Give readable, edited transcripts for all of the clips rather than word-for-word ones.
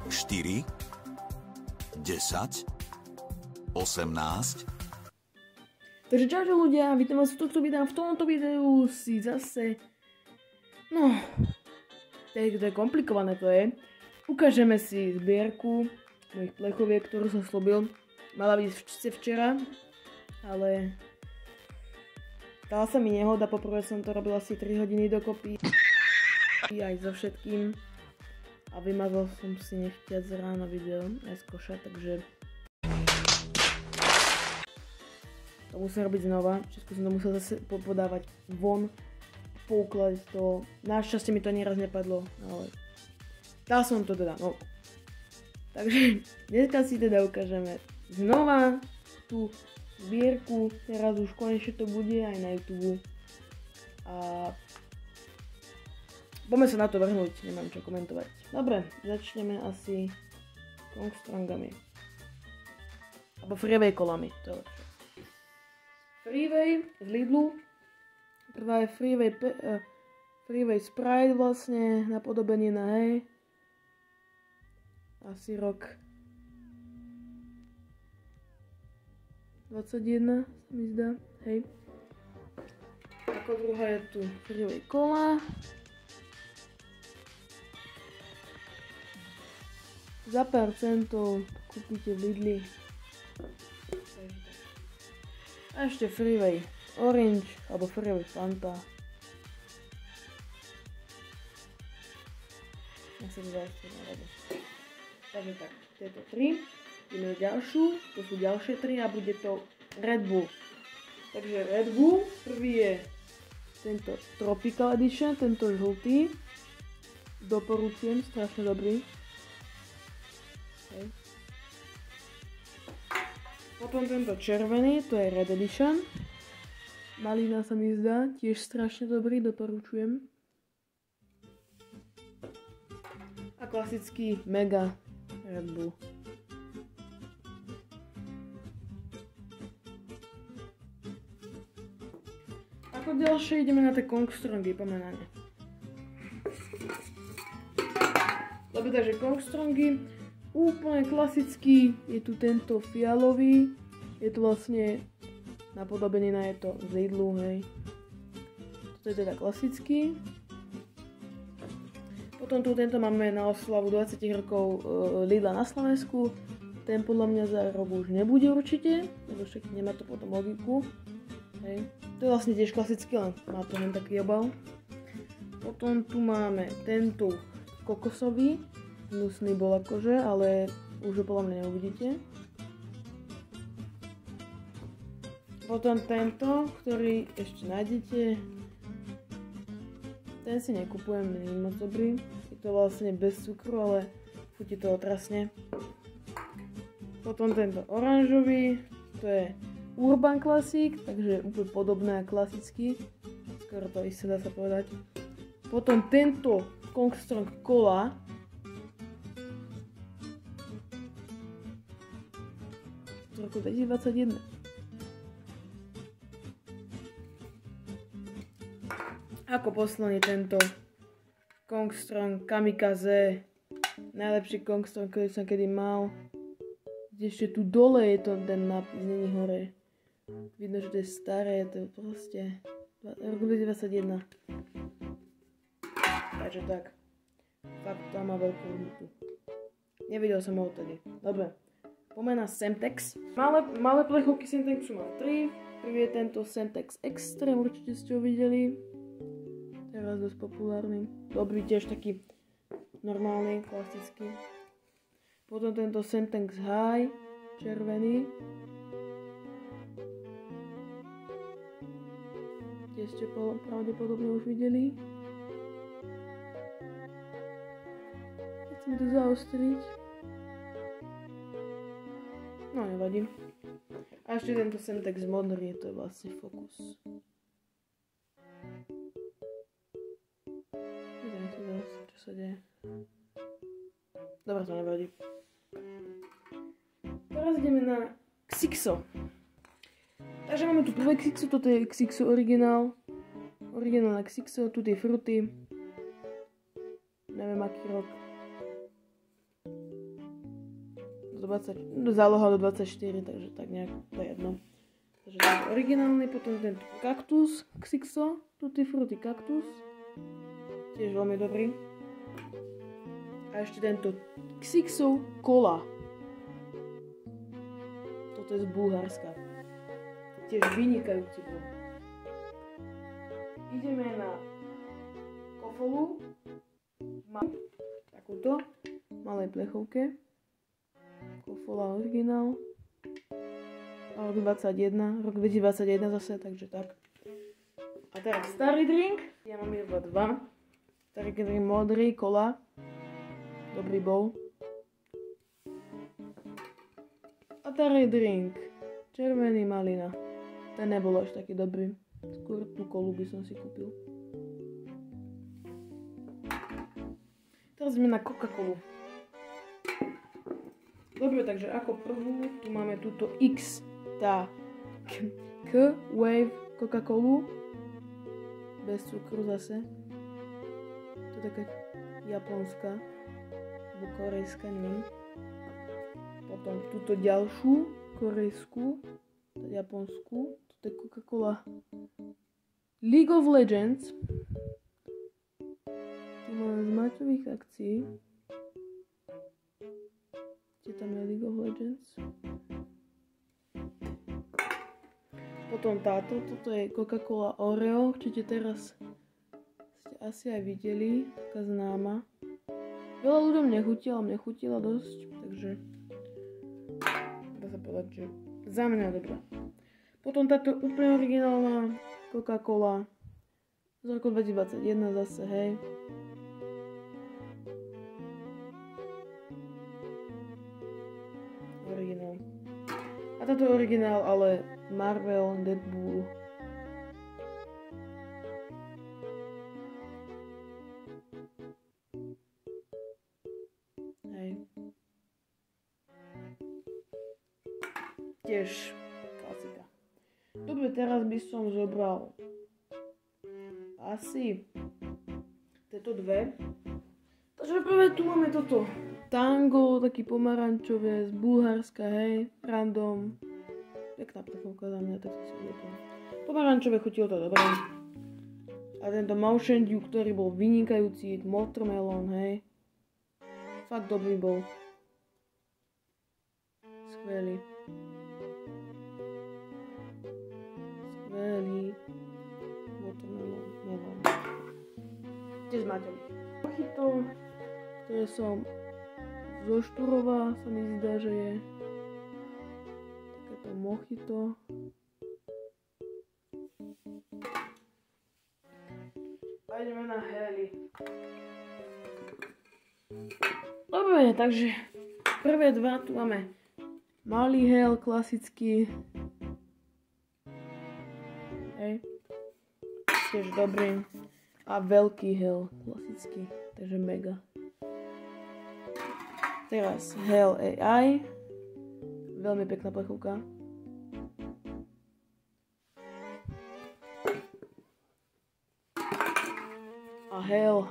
4, 10, 18. Takže čaute ľudia, vítam vás v tomto videu. V tomto videu si zase, to je komplikované to je. Ukážeme si zbierku mojich plechoviek, ktorú som slúbil. Mala byť včera, ale stala sa mi nehoda, poprvé som to robil asi 3 hodiny dokopy. Aj so všetkým. A vymazal som si nechtiac ráno video aj z koša, takže to musím robiť znova. Všetko som to musel zase podávať von, poukladať to. Našťastie mi to nieraz nepadlo, ale dal som to teda, no. Takže dneska si teda ukážeme znova tú zbierku, teraz už konečne to bude aj na YouTube. A poďme sa na to vrhnúť, nemám čo komentovať. Dobre, začneme asi Kongstrongami. Alebo Freeway kolami, to je lepšie. Freeway z Lidlu. Prvá je Freeway Sprite vlastne, napodobenie na hej. Asi rok 21 sa mi zdá, hej. Ako druhá je tu Freeway kola. Za pár centov kúpite v Lidli. A ešte Freeway Orange alebo Freeway Fanta. Asi to zase nerobím. Takže tak, tieto 3. Ideme ďalšiu, to sú ďalšie 3 a bude to Red Bull. Takže Red Bull, prvý je tento Tropical Edition, tento žltý. Doporučujem, strašne dobrý. Okay. Potom tento červený, to je Red Edition. Malina sa mi zdá, tiež strašne dobrý, doporučujem. A klasický Mega Red Bull. Ako ďalšie ideme na tie Kongstrongy, poďme na ne. Dobre, takže Kongstrongy. Úplne klasický, je tu tento fialový, je to vlastne napodobenina, je to z Lidlu, hej. Toto je teda klasický. Potom tu tento máme na oslavu 20 rokov Lidla na Slovensku. Ten podľa mňa za rok už nebude určite, lebo však nemá to potom logiku. Hej. To je vlastne tiež klasický, len má to len taký obal. Potom tu máme tento kokosový. Hnusný bol akože, ale už ho podľa mňa neuvidíte. Potom tento, ktorý ešte nájdete. Ten si nekupujem, nie je moc dobrý. Je to vlastne bez cukru, ale chutí to otrasne. Potom tento oranžový, to je Urban Classic, takže úplne podobné a klasický. Skoro to isté dá sa povedať. Potom tento Kongstrong Cola. Z roku 2021. Ako posledný tento Kongstrong Kamikaze. Najlepší Kongstrong, ktorý som kedy mal. Ešte tu dole je to ten nápis, není hore. Vidno, že to je staré, to je proste roku 2021. Takže tak. Fakt tam má veľkú hodnotu. Nevidel som ho odtedy. Dobre. Poďme na Semtex. Malé plechovky Semtexu mám 3. Prvý je tento Semtex Extreme, určite ste ho videli. Teraz dosť populárny. Dobrý, tiež taký normálny, klasický. Potom tento Semtex High, červený. Tie ste pravdepodobne už videli. Chcem to zaostriť. No, nevadí. A ešte tento Semtex modrý, to je vlastne Focus. Vidím to zase, čo sa deje. Dobre, to nevadí. Teraz ideme na Xixo. Takže máme tu prvé Xixo, toto je Xixo originál. Originál na Xixo, tu tie fruty. Neviem aký rok. do 20, záloha do 24, takže tak nejak, to je jedno. Takže tento originálny, potom tento kaktus, Xixo, Tutti Frutti kaktus, tiež veľmi dobrý. A ešte tento Xixo Cola. Toto je z Bulharska. Tiež vynikajúci bol. Ideme na kofolu. Mám takúto malej plechovke. Kofola originál. Rok 21, rok 2021 zase, takže tak. A teraz starý drink. Ja mám iba dva. Starý drink modrý, kola. Dobrý bol. A starý drink. Červený malina. Ten nebol až taký dobrý. Skôr tú kolu by som si kúpil. Teraz ideme na Coca-Colu. Dobre, takže ako prvú tu máme túto X, tá K-Wave Coca-Colu. Bez cukru zase. To je taká japonská. Alebo korejská, neviem. Potom túto ďalšiu korejskú, japonskú. Toto je Coca-Cola League of Legends. Tu máme z maťových akcií. Kde tam je League of Legends. Potom táto, toto je Coca-Cola Oreo. Určite teraz ste asi aj videli, taká známa. Veľa ľuďom nechutila, mne chutila dosť, takže dá sa povedať, že za mňa dobrá. Potom táto úplne originálna Coca-Cola z roku 2021 zase, hej. Originál. A táto originál, ale Marvel, Deadpool. Hej. Tiež klasika. Dobre, teraz by som zobral asi tieto dve. Takže prvé tu máme toto Tango, taký pomarančové z Bulharska, hej, random. Pekná plechovka za mňa, tak si uvedol. Pomarančové, chutilo to dobre. A tento Mountain Dew, ktorý bol vynikajúci, watermelon, hej. Fakt dobrý bol. Skvelý. Skvelý. Watermelon, melon. Tiež máte Mochito, ktoré som zo Šturova, sa mi zdá, že je takéto Mochito. A ideme na Heli. Dobre, takže prvé dva tu máme malý Hel, klasický. Hej. Tiež dobrý. A veľký Hel, klasický, takže mega. Teraz Hel AI. Veľmi pekná plechovka. A Hel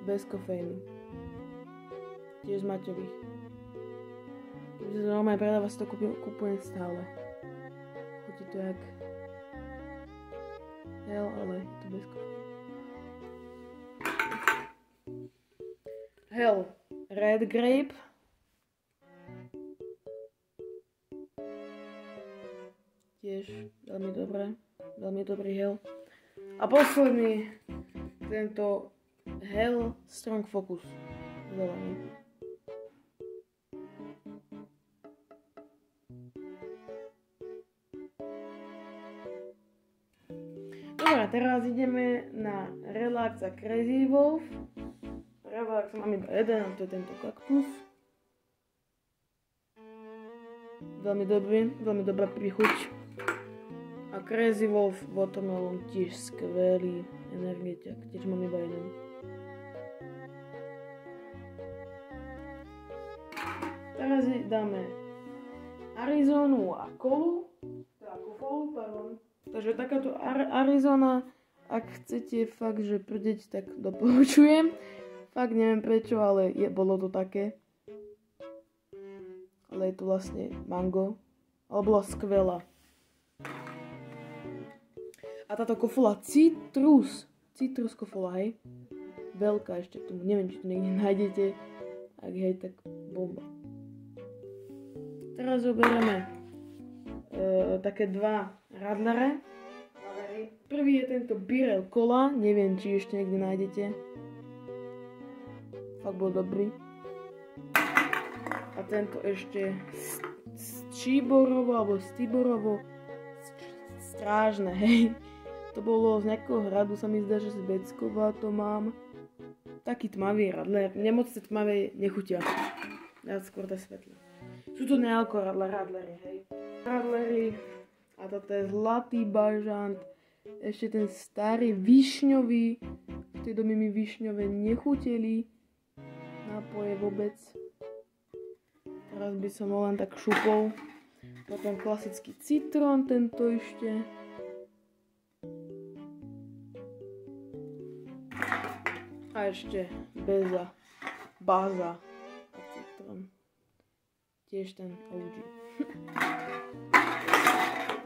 bez kofeínu. Tiež z maťových. Keďže to normálne predáva, si to kúpujem stále. Chutí to jak Hel, ale je to bez kofeínu. Hel Red Grape. Tiež veľmi dobré. Veľmi dobrý Hel. A posledný, tento Hel Strong Focus. Zelený. Dobre, teraz ideme na Relax a Crazy Wolf. Relax mám iba jeden, a to je tento kaktus. Veľmi dobrý, veľmi dobrá príchuť. A Crazy Wolf Watermelon tiež skvelý energetiak, tiež mám iba jeden. Teraz dáme Arizonu a kolu, pardon. Takže takáto Arizona, ak chcete fakt, že prdeť, tak doporučujem. Fakt neviem prečo, ale bolo to také. ale je to vlastne mango, ale bola skvelá. A táto kofola citrus kofola, hej, veľká ešte k tomu, neviem, či to niekde nájdete, ak hej, tak bomba. Teraz zoberieme také dva radlere. Prvý je tento Birel Cola, neviem, či ešte niekde nájdete. Fakt bol dobrý. A tento ešte Číborovo alebo Stiborovo strážne, hej. To bolo z nejakého hradu, sa mi zdá, že z Beckova to mám. Taký tmavý radler, nemoc sa tmavé nechutia. Ja skôr to svetlé. Sú to nealko radlery, hej. Radlery. A toto je zlatý bažant. Ešte ten starý višňový. V tej dobe mi višňové nechuteli. Nápoje vôbec. Teraz by som ho len tak šupol. Potom klasický citrón, tento ešte. A ešte báza a citrón. Tiež ten OG.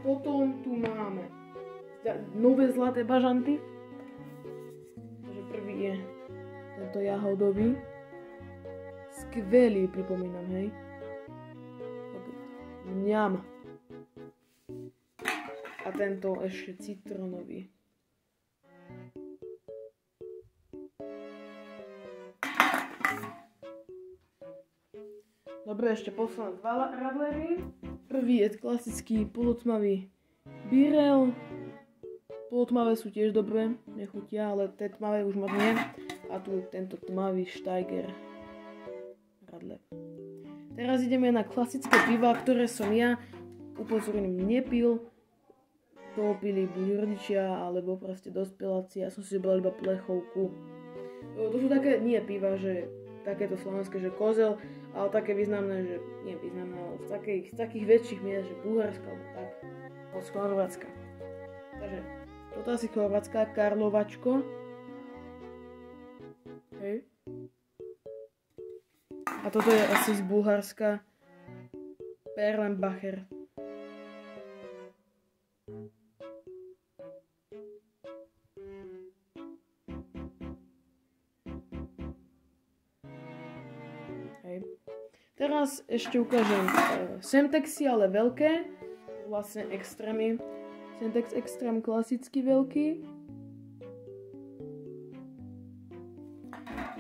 Potom tu máme nové zlaté bažanty. Takže prvý je tento jahodový. Skvelý, pripomínam, hej. Mňam. A tento ešte citrónový. Dobre, ešte posledné dva radlery. Prvý je klasický polotmavý Birel. Polotmavé sú tiež dobré, nechutia, ale tie tmavé už moc nie. A tu tento tmavý Steiger radler. Teraz ideme na klasické piva, ktoré som ja, upozorním, nepil. To pili buď rodičia, alebo proste dospeláci. Ja som si zobral iba plechovku. To sú také, nie piva, že takéto slovenské, že kozel, ale také významné, že nie významné, ale z takých väčších miest, že Bulharska, alebo tak, od Chorvátska. Takže, toto asi chorvátska Karlovačko. Hej. A toto je asi z Bulharska Perlenbacher. Teraz ešte ukážem Semtexy, ale veľké, vlastne extrémy. Semtex Extrém klasicky veľký.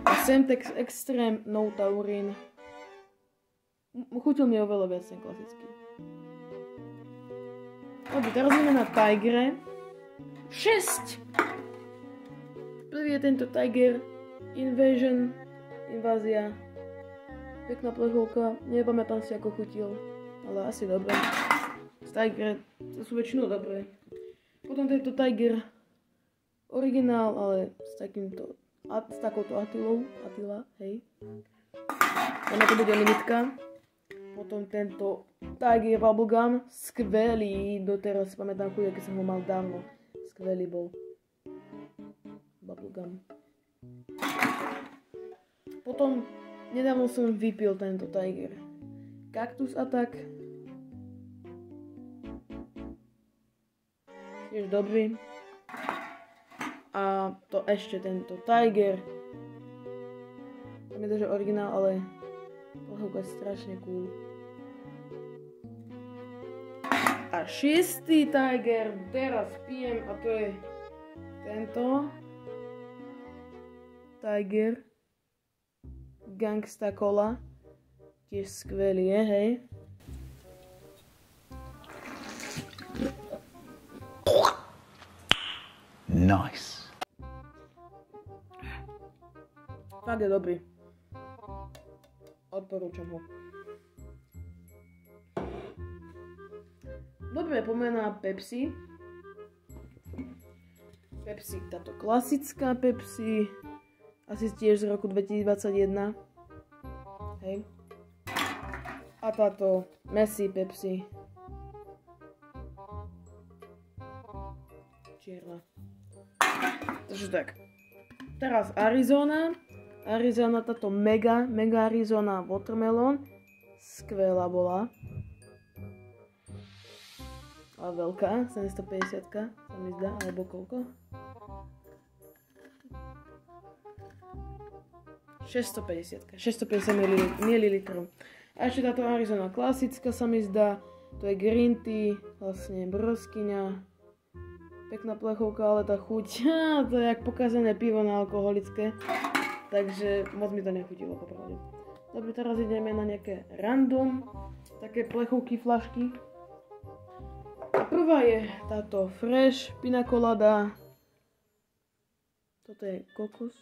A Semtex Extrém No Taurin. Chutil mi oveľa viac ten klasický. Dobre, teraz ideme na Tigre. 6! Prvý je tento Tiger Invasion, invázia. Pekná plechovka, nepamätám si ako chutil, ale asi dobré. Tiger, to sú väčšinou dobré. Potom tento Tiger originál, ale s takouto Attila, hej. Ono to bude limitka. Potom tento Tiger Bubblegum, skvelý, doteraz si pamätám chuť, keď som ho mal dávno. Skvelý bol. Bubblegum. Potom nedávno som vypil tento Tiger Cactus Attack. Tiež dobrý. A to ešte tento Tiger. Tam je to, že originál, ale plechovka je strašne cool. A 6. Tiger teraz pijem a to je tento Tiger Gangsta Cola, tiež skvelý je, hej. Nice. Fakt je dobrý. Odporúčam ho. Dobre, poďme na Pepsi. Pepsi, táto klasická Pepsi. Asi tiež z roku 2021. Hej. A táto Messi Pepsi. Čierna. Takže tak. Teraz Arizona. Arizona, táto Mega Arizona Watermelon. skvelá bola. A veľká, 750 sa mi zdá, alebo koľko? 650 ml. A ešte táto Arizona klasická sa mi zdá, to je green tea, vlastne broskyňa. Pekná plechovka, ale tá chuť, to je jak pokazené pivo na alkoholické. Takže moc mi to nechutilo, popravde. Dobre, teraz ideme na nejaké random, také plechovky, flašky. A prvá je táto Fresh Pina Colada. Toto je kokos.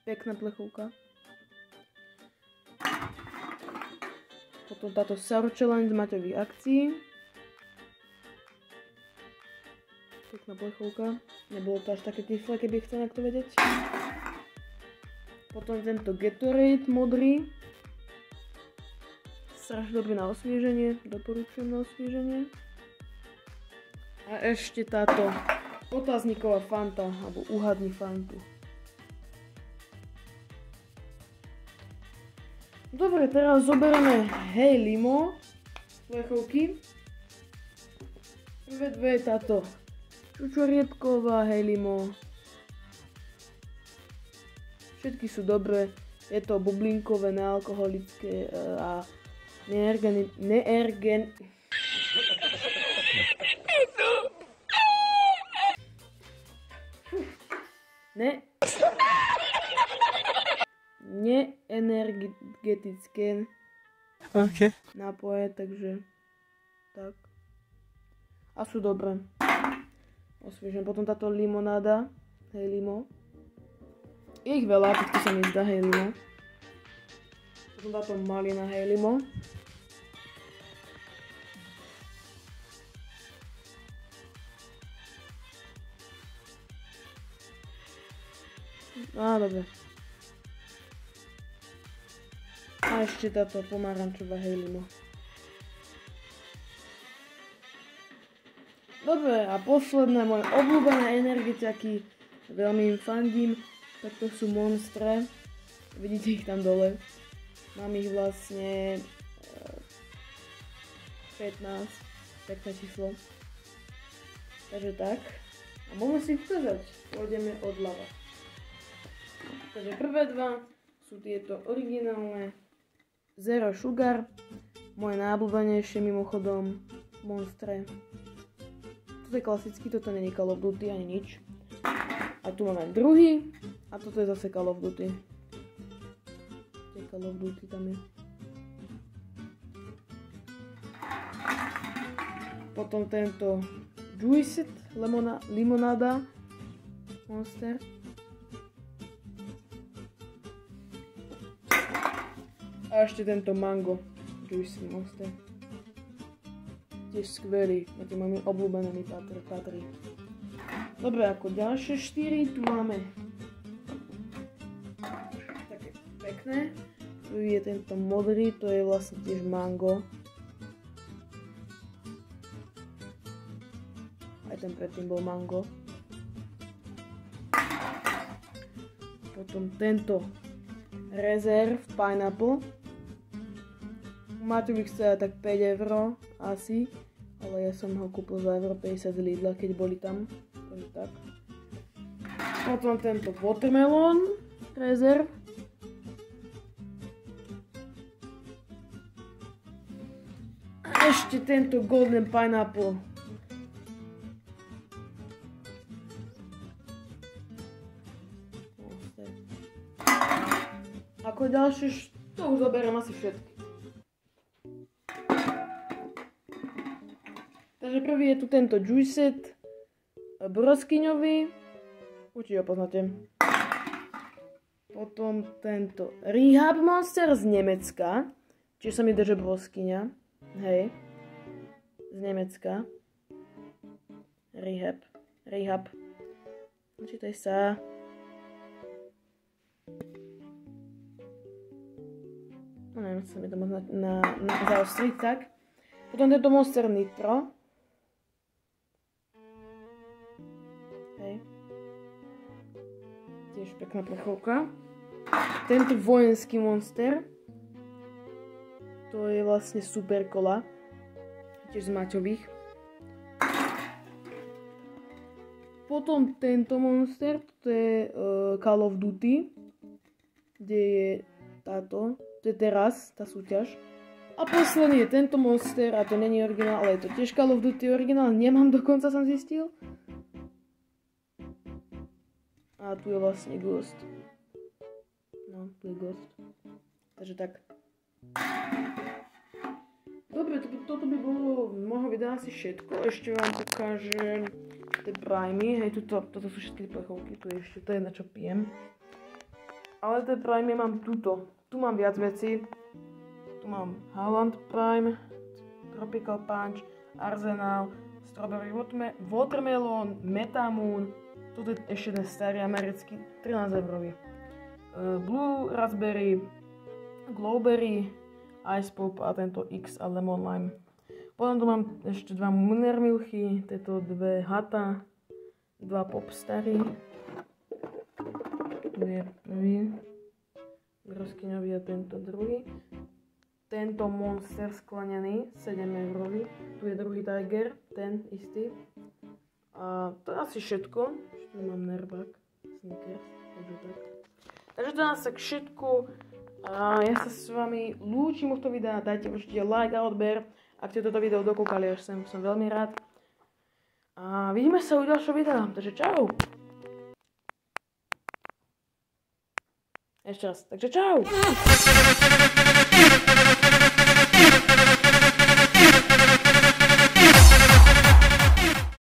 Pekná plechovka. Potom táto Sour Challenge z Maťových akcií. Pekná plechovka. Nebolo to až také kyslé, keby chcel niekto vedieť. Potom tento Gatorade modrý. Strašne dobrý na osvieženie. Doporučujem na osvieženie. A ešte táto otázniková Fanta, alebo uhadni Fantu. Dobre, teraz zoberieme Hej Limo plechovky. Prvé dve je táto čučoriedková Hej Limo. Všetky sú dobré, je to bublinkové, nealkoholické a neenergetické nápoje, takže tak. A sú dobré. Osviežujem. Potom táto limonáda, Hej Limo. Je ich veľa, týchto sa mi zdá Hej Limo. Potom táto malina Hej Limo. Á, dobre. A ešte táto pomarančová Hej Limo. Dobre, a posledné moje obľúbené energetiaky. Veľmi im fandím. Tak to sú Monstre. Vidíte ich tam dole. Mám ich vlastne 15. Pekné číslo. Takže tak. A môžeme si ich ukázať. Pôjdeme od ľava. Takže prvé dva sú tieto originálne Zero Sugar. Moje najobľúbenejšie mimochodom Monstre. Toto je klasický, toto není Call of Duty ani nič. A tu máme druhý. A toto je zase Call of Duty. Call of Duty tam je. Potom tento Juiced limonáda Monster. A ešte tento Mango Juiced Monster. Tiež skvelý, na tým mojimi obľúbenými patrí. Dobre, ako ďalšie 4 tu máme také pekné. Tu je tento modrý, to je vlastne tiež mango. Aj ten predtým bol mango. Potom tento Reserve Pineapple. Máte bych chcela tak 5 € asi, ale ja som ho kúpil za euro 50 z Lidla, keď boli tam. Takže tak. Potom tento Watermelon Reserve. A ešte tento Golden Pineapple. Ako ďalšie, to už zoberiem asi všetky. Takže prvý je tu tento Juiced broskyňový. Určite ho poznáte. Potom tento Rehab Monster z Nemecka. Čiže sa mi drží broskyňa. Hej. Z Nemecka. Rehab. Čítaj sa. No neviem, sa mi to možno zaostriť tak. Potom tento Monster Nitro. Hej. Tiež pekná plechovka. Tento vojenský Monster. To je vlastne super kola. Tiež z maťových. Potom tento monster, to je Call of Duty, kde je táto, to je teraz tá súťaž. A posledný je tento monster, a to není originál, ale je to tiež Call of Duty originál, nemám dokonca, som zistil. A tu je vlastne Ghost. No, tu je Ghost. Takže tak. Dobre, toto by bolo v môjho videa asi všetko. Ešte vám ukážem tie primey. Hej, toto sú všetky plechovky, tu je ešte to je na čo pijem. Ale tie primey mám tuto. Tu mám viac vecí. Tu mám Haaland Prime, Tropical Punch, Arsenal, Strawberry Watermelon, Metamoon. Toto je ešte ten starý americký, 13 eurový. Blue Raspberry, Glowberry, Ice Pop a tento X a Lemon Lime. Potom tu mám ešte dva Munnermilchy, tieto dve Hata, dva Popstary. Tu je prvý, broskyňový a tento druhý. Tento monster sklenený, 7 eurový. Tu je druhý Tiger, ten istý. A to je asi všetko. Tu mám Nerbak, Snickers, takže tak. Takže to je asi všetko. A ja sa s vami lúčim od toho videa. Dajte určite like a odber. Ak ste toto video dokúkali až sem, som veľmi rád. A vidíme sa u ďalšieho videa. Takže čau. Ešte raz. Takže čau.